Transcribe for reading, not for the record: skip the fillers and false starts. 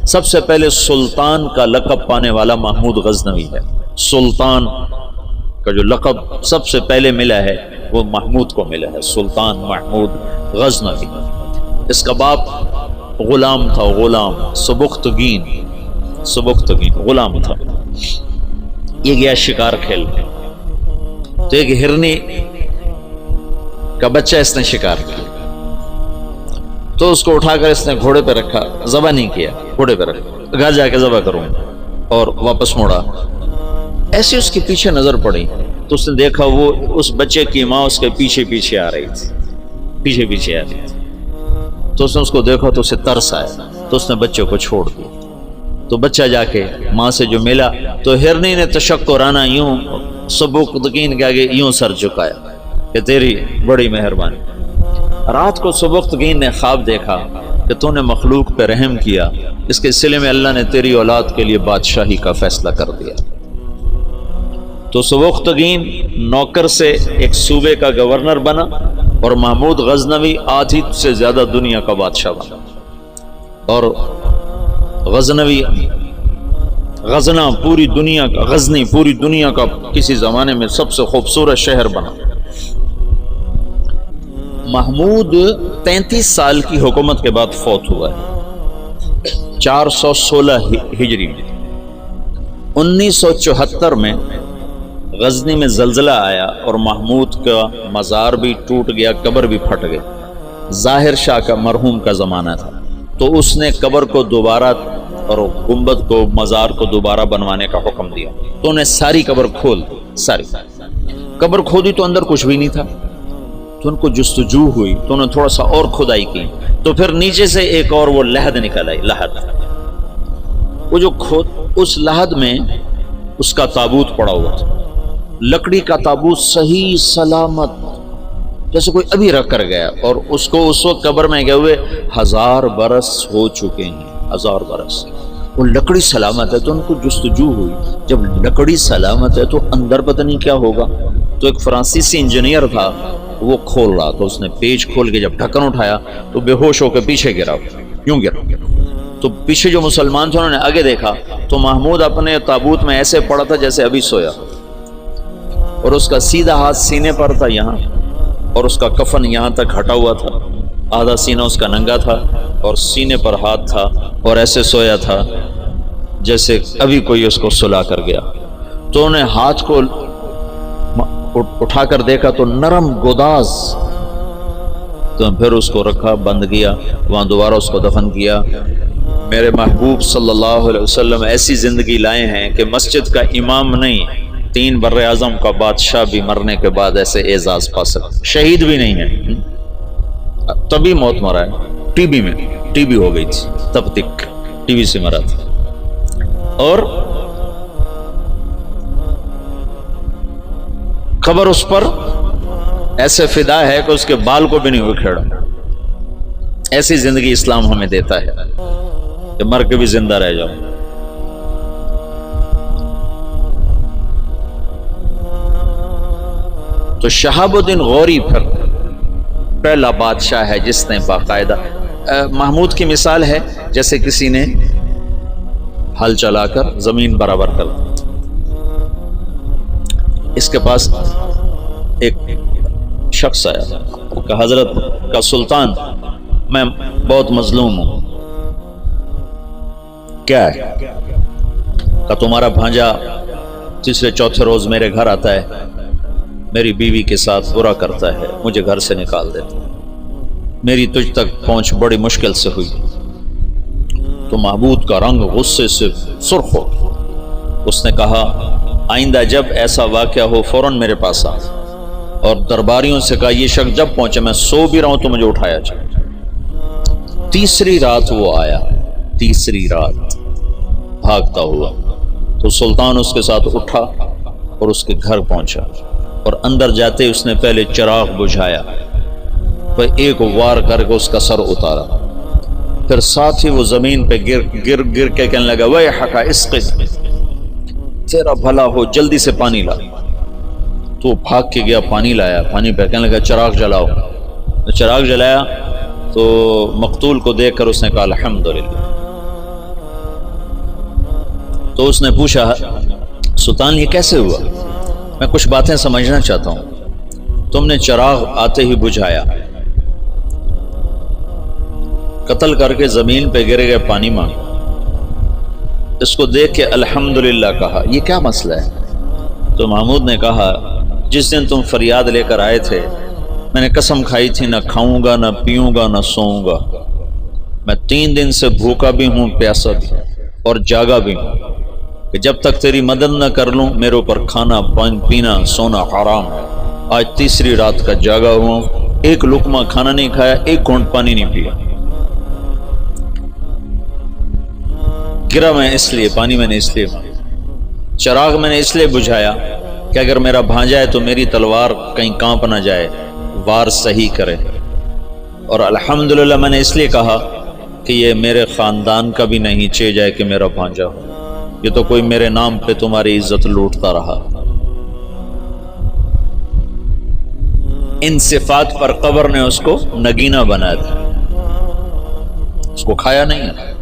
سب سے پہلے سلطان کا لقب پانے والا محمود غزنوی ہے. سلطان کا جو لقب سب سے پہلے ملا ہے وہ محمود کو ملا ہے، سلطان محمود غزنوی. اس کا باپ غلام تھا، غلام سبکتگین غلام تھا. یہ گیا شکار کھیل، تو ایک ہرنی کا بچہ اس نے شکار کیا، تو اس کو اٹھا کر اس نے گھوڑے پہ رکھا، ذبح نہیں کیا، گھوڑے پہ رکھا، گھر جا کے ذبح کروں اور واپس موڑا. ایسے اس کے پیچھے نظر پڑی تو اس نے دیکھا وہ اس بچے کی ماں اس کے پیچھے آ رہی تھی. تو اس نے اس کو دیکھا تو اسے ترس آیا، تو اس نے بچے کو چھوڑ دیا. تو بچہ جا کے ماں سے جو ملا تو ہرنی نے تشکرانہ یوں سبکتگین کے آگے یوں سر جھکایا کہ تیری بڑی مہربانی. رات کو سبکتگین نے خواب دیکھا کہ تو نے مخلوق پہ رحم کیا، اس کے سلے میں اللہ نے تیری اولاد کے لیے بادشاہی کا فیصلہ کر دیا. تو سبکتگین نوکر سے ایک صوبے کا گورنر بنا اور محمود غزنوی آدھی سے زیادہ دنیا کا بادشاہ بنا. اور غزنی پوری دنیا کا کسی زمانے میں سب سے خوبصورت شہر بنا. محمود 33 سال کی حکومت کے بعد فوت ہوا ہے 416 ہجری میں. 1974 میں غزنی میں زلزلہ آیا اور محمود کا مزار بھی ٹوٹ گیا، قبر بھی پھٹ گئی. ظاہر شاہ کا مرحوم کا زمانہ تھا، تو اس نے قبر کو دوبارہ اور گنبد کو مزار کو دوبارہ بنوانے کا حکم دیا. تو انہیں ساری قبر کھول دی، ساری قبر کھودی تو اندر کچھ بھی نہیں تھا. تو ان کو جستجو ہوئی تو انہوں نے تھوڑا سا اور کھدائی کی، تو پھر نیچے سے ایک اور وہ لحد نکل آئی. وہ جو اس لحد میں اس کا تابوت پڑا ہوا تھا، لکڑی کا تابوت صحیح سلامت جیسے کوئی ابھی رکھ کر گیا. اور اس کو اس وقت قبر میں گئے ہوئے 1000 برس ہو چکے ہیں، 1000 برس. وہ لکڑی سلامت ہے تو ان کو جستجو ہوئی. جب لکڑی سلامت ہے تو اندر پتہ نہیں کیا ہوگا. تو ایک فرانسیسی انجینئر تھا، وہ کھول رہا، تو اس نے پیچ کھول کے جب ڈھکن اٹھایا تو بے ہوش ہو کے پیچھے گرا، یوں گرا. تو پیچھے جو مسلمان تھے انہوں نے آگے دیکھا تو محمود اپنے تابوت میں ایسے پڑا تھا جیسے ابھی سویا، اور اس کا سیدھا ہاتھ سینے پر تھا یہاں، اور اس کا کفن یہاں تک ہٹا ہوا تھا. آدھا سینہ اس کا ننگا تھا اور سینے پر ہاتھ تھا، اور ایسے سویا تھا جیسے ابھی کوئی اس کو سلا کر گیا. تو انہیں ہاتھ کو اٹھا کر دیکھا تو نرم گداز. تو پھر اس کو رکھا، بند کیا، وہاں دوبارہ اس کو دفن کیا. میرے محبوب صلی اللہ علیہ وسلم ایسی زندگی لائے ہیں کہ مسجد کا امام نہیں، 3 بر اعظم کا بادشاہ بھی مرنے کے بعد ایسے اعزاز پا سکتا. شہید بھی نہیں ہے، تبھی موت مرا ہے. ٹی بی ہو گئی تھی، تب تک ٹی بی سے مرا تھا. اور قبر اس پر ایسے فدا ہے کہ اس کے بال کو بھی نہیں اکھیڑا. ایسی زندگی اسلام ہمیں دیتا ہے کہ مر کے بھی زندہ رہ جاؤ. تو شہاب الدین غوری پھر پہلا بادشاہ ہے جس نے باقاعدہ محمود کی مثال ہے جیسے کسی نے ہل چلا کر زمین برابر کر دی. اس کے پاس ایک شخص آیا کہ حضرت کا سلطان میں بہت مظلوم ہوں. کیا ہے؟ کہ تمہارا بھانجا تیسرے چوتھے روز میرے گھر آتا ہے، میری بیوی کے ساتھ برا کرتا ہے، مجھے گھر سے نکال دیتا. میری تجھ تک پہنچ بڑی مشکل سے ہوئی. تو محمود کا رنگ غصے سے سرخ ہو. اس نے کہا آئندہ جب ایسا واقعہ ہو فوراً میرے پاس آ. اور درباریوں سے کہا یہ شخص جب پہنچے، میں سو بھی رہا ہوں تو مجھے اٹھایا جائے. تیسری رات وہ آیا، تیسری رات بھاگتا ہوا. تو سلطان اس کے ساتھ اٹھا اور اس کے گھر پہنچا، اور اندر جاتے اس نے پہلے چراغ بجھایا، پھر ایک وار کر کے اس کا سر اتارا. پھر ساتھ ہی وہ زمین پہ گر کے کہنے لگا ویحک اسقط، تیرا بھلا ہو جلدی سے پانی لا. تو بھاگ کے گیا، پانی لایا، پانی پہ کہنے لگا چراغ جلاؤ. چراغ جلایا تو مقتول کو دیکھ کر اس نے کہا الحمدللہ. تو اس نے پوچھا سلطان یہ کیسے ہوا؟ میں کچھ باتیں سمجھنا چاہتا ہوں۔ تم نے چراغ آتے ہی بجھایا، قتل کر کے زمین پہ گر گئے، پانی مانگا، اس کو دیکھ کے الحمدللہ کہا، یہ کیا مسئلہ ہے؟ تو محمود نے کہا جس دن تم فریاد لے کر آئے تھے میں نے قسم کھائی تھی نہ کھاؤں گا نہ پیوں گا نہ سوؤں گا، میں 3 دن سے بھوکا بھی ہوں، پیاسا بھی اور جاگا بھی ہوں کہ جب تک تیری مدد نہ کر لوں میرے اوپر کھانا پینا سونا حرام ہے۔ آج تیسری رات کا جاگا ہوں، ایک لقمہ کھانا نہیں کھایا، ایک گھونٹ پانی نہیں پیا، گرا میں اس لیے، پانی میں نے اس لیے، چراغ میں نے اس لیے بجھایا کہ اگر میرا بھانجا ہے تو میری تلوار کہیں کانپ نہ جائے، وار صحیح کرے، اور الحمدللہ میں نے اس لیے کہا کہ یہ میرے خاندان کا بھی نہیں چاہیے جائے کہ میرا بھانجا ہو، یہ تو کوئی میرے نام پہ تمہاری عزت لوٹتا رہا۔ ان صفات پر قبر نے اس کو نگینہ بنا دیا، اس کو کھایا نہیں ہے۔